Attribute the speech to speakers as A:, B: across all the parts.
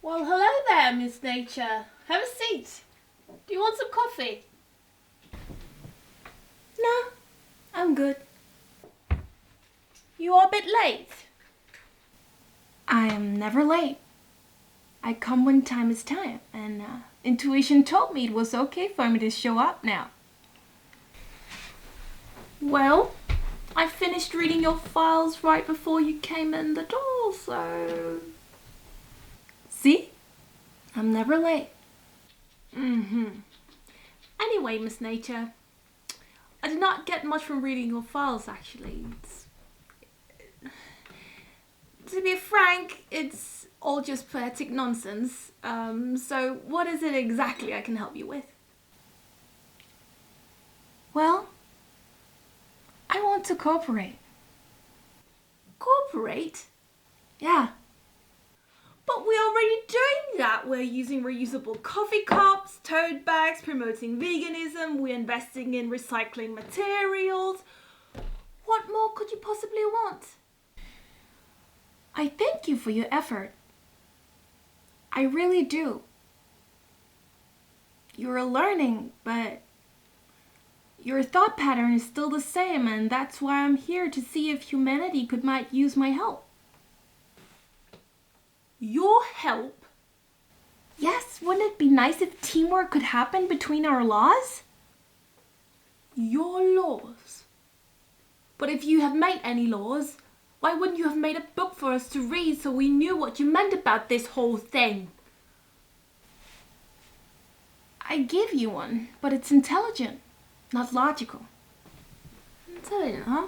A: Well, hello there, Miss Nature. Have a seat. Do you want some coffee?
B: No, I'm good.
A: You are a bit late.
B: I am never late. I come when time is time, and intuition told me it was okay for me to show up now. Well, I finished reading your files right before you came in the door, so... See? I'm never late. Anyway, Miss Nature, I did not get much from reading your files, actually. To be frank, it's all just poetic nonsense. So what is it exactly I can help you with? Well, I want to cooperate.
A: Cooperate?
B: Yeah.
A: But we're already doing that. We're using reusable coffee cups, tote bags, promoting veganism, we're investing in recycling materials. What more could you possibly want?
B: I thank you for your effort. I really do. You're learning, but your thought pattern is still the same, and that's why I'm here to see if humanity might use my help.
A: Your help?
B: Yes, wouldn't it be nice if teamwork could happen between our laws?
A: Your laws?
B: But if you have made any laws, why wouldn't you have made a book for us to read so we knew what you meant about this whole thing? I give you one, but it's intelligent, not logical.
A: Intelligent, huh?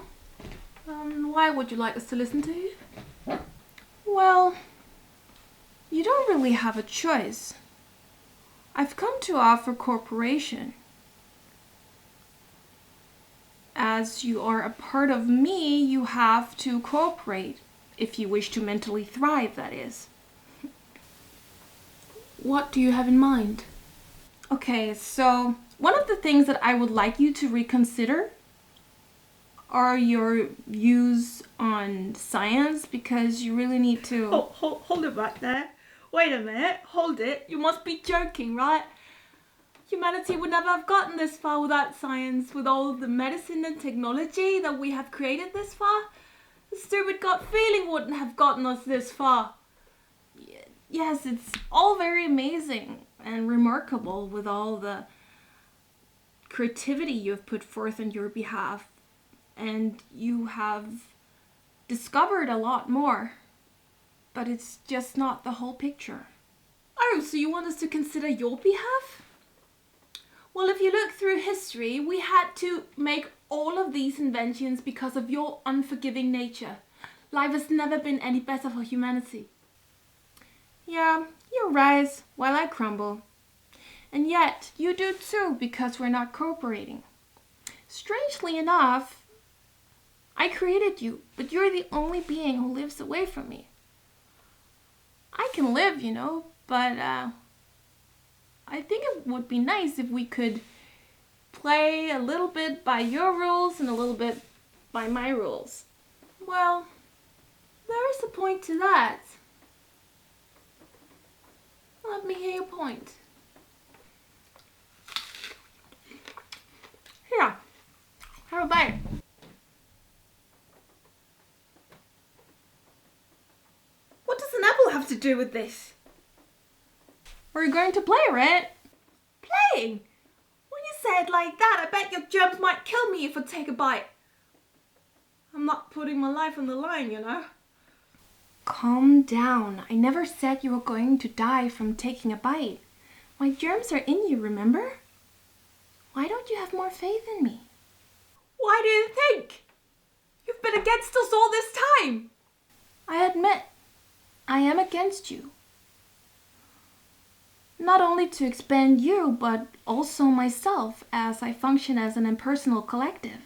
A: Why would you like us to listen to you?
B: Well, you don't really have a choice. I've come to offer cooperation. As you are a part of me, you have to cooperate, if you wish to mentally thrive, that is.
A: What do you have in mind?
B: Okay, so one of the things that I would like you to reconsider are your views on science, because you really need to...
A: Hold it back there. Wait a minute, hold it. You must be joking, right? Humanity would never have gotten this far without science, with all the medicine and technology that we have created this far. The stupid gut feeling wouldn't have gotten us this far.
B: Yes, it's all very amazing and remarkable with all the creativity you have put forth on your behalf. And you have discovered a lot more. But it's just not the whole picture.
A: Oh, so you want us to consider your behalf? Well, if you look through history, we had to make all of these inventions because of your unforgiving nature. Life has never been any better for humanity.
B: Yeah, you rise while I crumble. And yet, you do too, because we're not cooperating. Strangely enough, I created you, but you're the only being who lives away from me. I can live, but I think it would be nice if we could play a little bit by your rules and a little bit by my rules.
A: Well, there is a point to that. Let me hear your point.
B: Here, have a bite.
A: What does an apple have to do with this?
B: We're going to play, right?
A: Playing? When you say it like that, I bet your germs might kill me if I take a bite. I'm not putting my life on the line,
B: Calm down. I never said you were going to die from taking a bite. My germs are in you, remember? Why don't you have more faith in me?
A: Why do you think? You've been against us all this time.
B: I admit, I am against you. Not only to expand you, but also myself, as I function as an impersonal collective.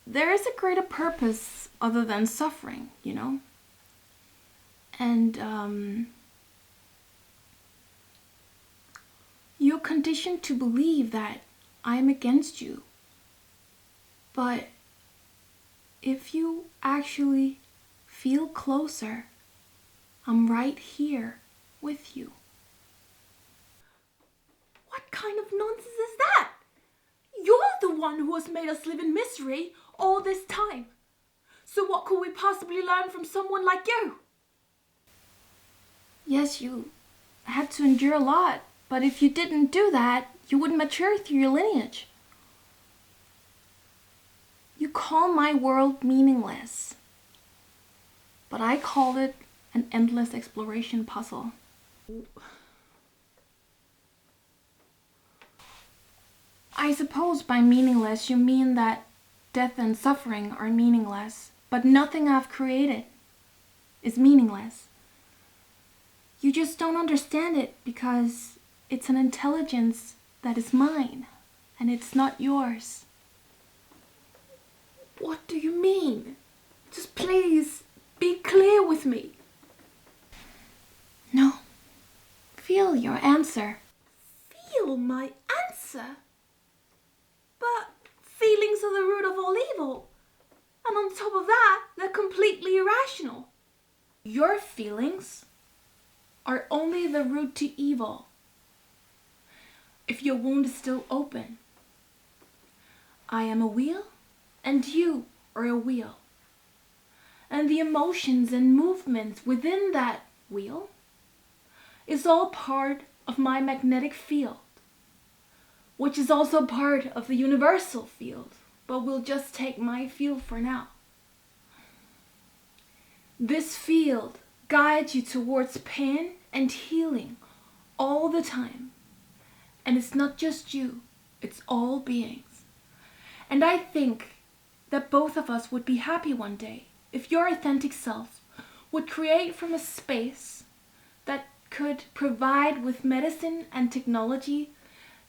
B: There is a greater purpose other than suffering, And, you're conditioned to believe that I am against you. But if you actually feel closer I'm right here with you.
A: What kind of nonsense is that? You're the one who has made us live in misery all this time. So what could we possibly learn from someone like you?
B: Yes, you had to endure a lot, but if you didn't do that, you wouldn't mature through your lineage. You call my world meaningless, but I call it an endless exploration puzzle. I suppose by meaningless you mean that death and suffering are meaningless, but nothing I've created is meaningless. You just don't understand it because it's an intelligence that is mine, and it's not yours.
A: What do you mean? Just please be clear with me.
B: No. Feel your answer.
A: Feel my answer? But feelings are the root of all evil. And on top of that, they're completely irrational.
B: Your feelings are only the root to evil. If your wound is still open, I am a wheel and you are a wheel. And the emotions and movements within that wheel is all part of my magnetic field, which is also part of the universal field, but we'll just take my field for now. This field guides you towards pain and healing all the time. And it's not just you, it's all beings. And I think that both of us would be happy one day if your authentic self would create from a space that could provide with medicine and technology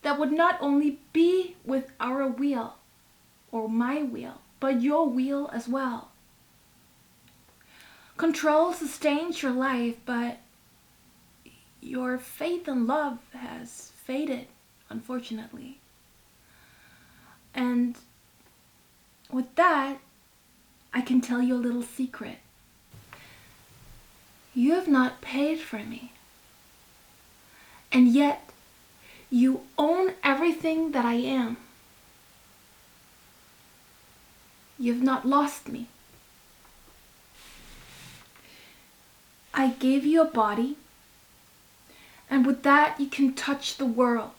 B: that would not only be with our wheel or my wheel, but your wheel as well. Control sustains your life, but your faith and love has faded, unfortunately. And with that, I can tell you a little secret. You have not paid for me. And yet, you own everything that I am. You have not lost me. I gave you a body, and with that you can touch the world.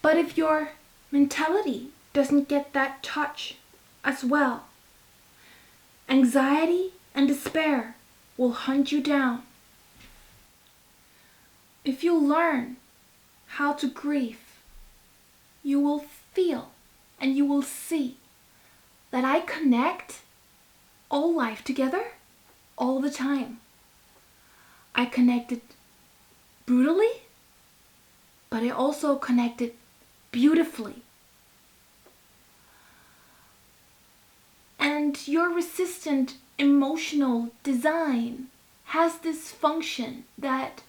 B: But if your mentality doesn't get that touch as well, anxiety and despair will hunt you down. If you learn how to grieve, you will feel and you will see that I connect all life together all the time. I connected brutally, but I also connected beautifully. And your resistant emotional design has this function that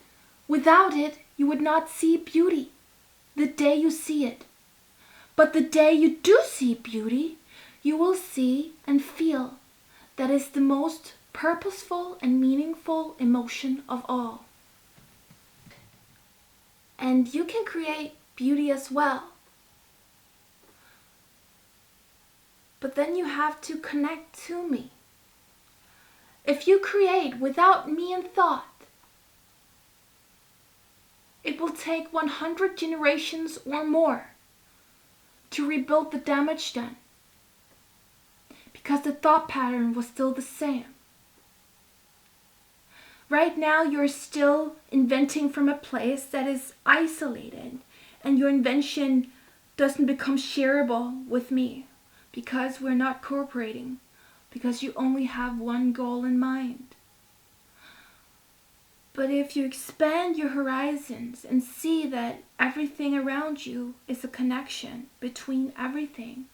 B: without it you would not see beauty the day you see it. But the day you do see beauty, you will see and feel that is the most purposeful and meaningful emotion of all. And you can create beauty as well. But then you have to connect to me. If you create without me in thought, it will take 100 generations or more to rebuild the damage done, because the thought pattern was still the same. Right now you're still inventing from a place that is isolated, and your invention doesn't become shareable with me because we're not cooperating, because you only have one goal in mind. But if you expand your horizons and see that everything around you is a connection between everything,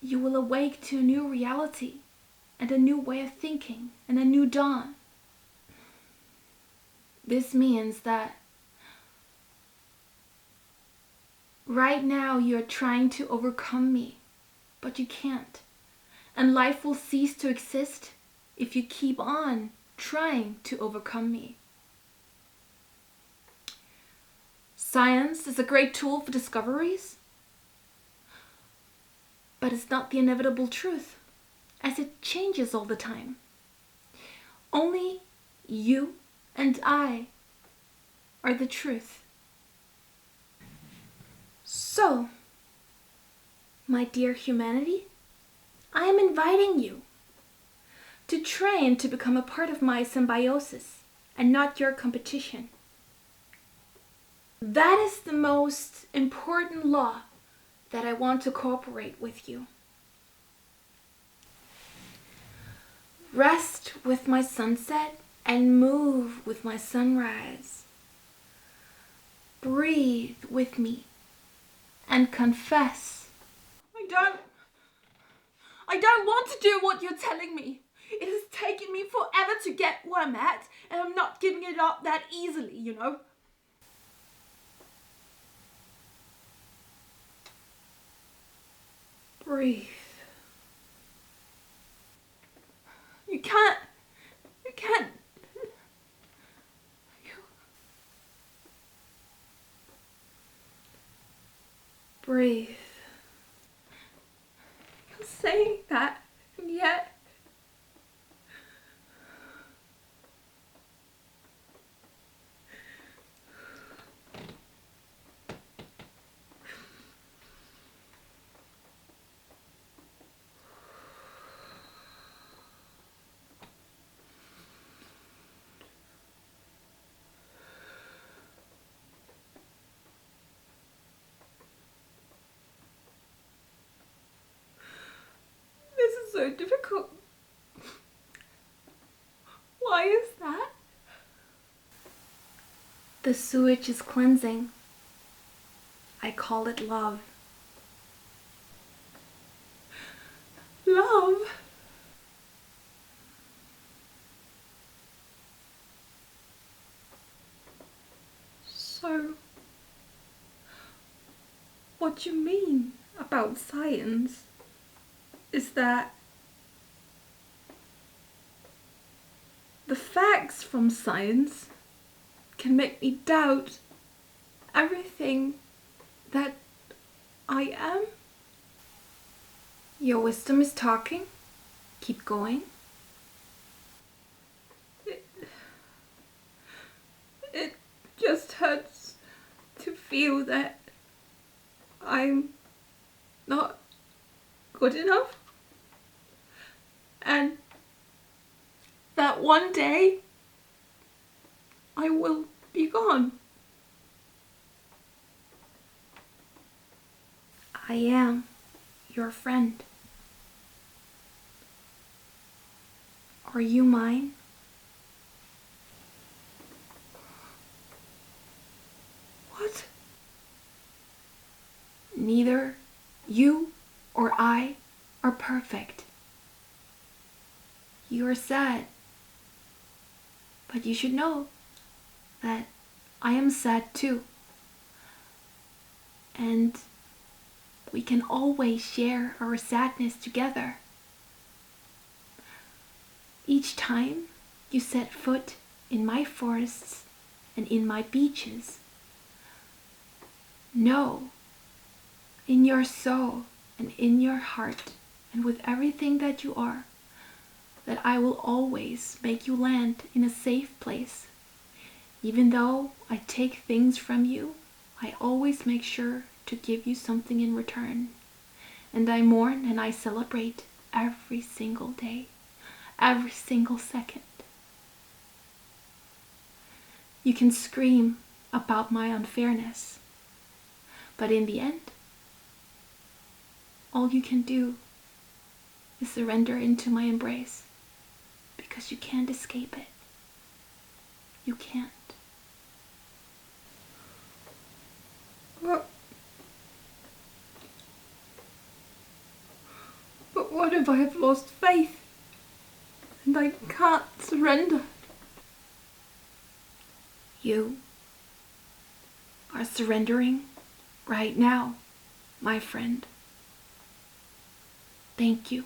B: you will awake to a new reality and a new way of thinking and a new dawn. This means that right now you're trying to overcome me, but you can't. And life will cease to exist if you keep on trying to overcome me. Science is a great tool for discoveries, but it's not the inevitable truth, as it changes all the time. Only you and I are the truth. So, my dear humanity, I am inviting you to train to become a part of my symbiosis and not your competition. That is the most important law that I want to cooperate with you. Rest with my sunset and move with my sunrise. Breathe with me and confess.
A: I don't want to do what you're telling me. It has taken me forever to get where I'm at, and I'm not giving it up that easily, you know.
B: Breathe.
A: You can't.
B: Breathe.
A: You're saying that, and yet. This is so difficult. Why is that?
B: The sewage is cleansing. I call it love.
A: Love? So, what you mean about science is that the facts from science can make me doubt everything that I am?
B: Your wisdom is talking. Keep going.
A: It just hurts to feel that I'm not good enough, and that one day I will be gone.
B: I am your friend. Are you mine?
A: What?
B: Neither you or I are perfect. You are sad, but you should know that I am sad too. And we can always share our sadness together. Each time you set foot in my forests and in my beaches, know in your soul and in your heart and with everything that you are, that I will always make you land in a safe place. Even though I take things from you, I always make sure to give you something in return. And I mourn and I celebrate every single day, every single second. You can scream about my unfairness, but in the end, all you can do is surrender into my embrace, because you can't escape it. You can't.
A: But what if I have lost faith and I can't surrender?
B: You are surrendering right now, my friend. Thank you.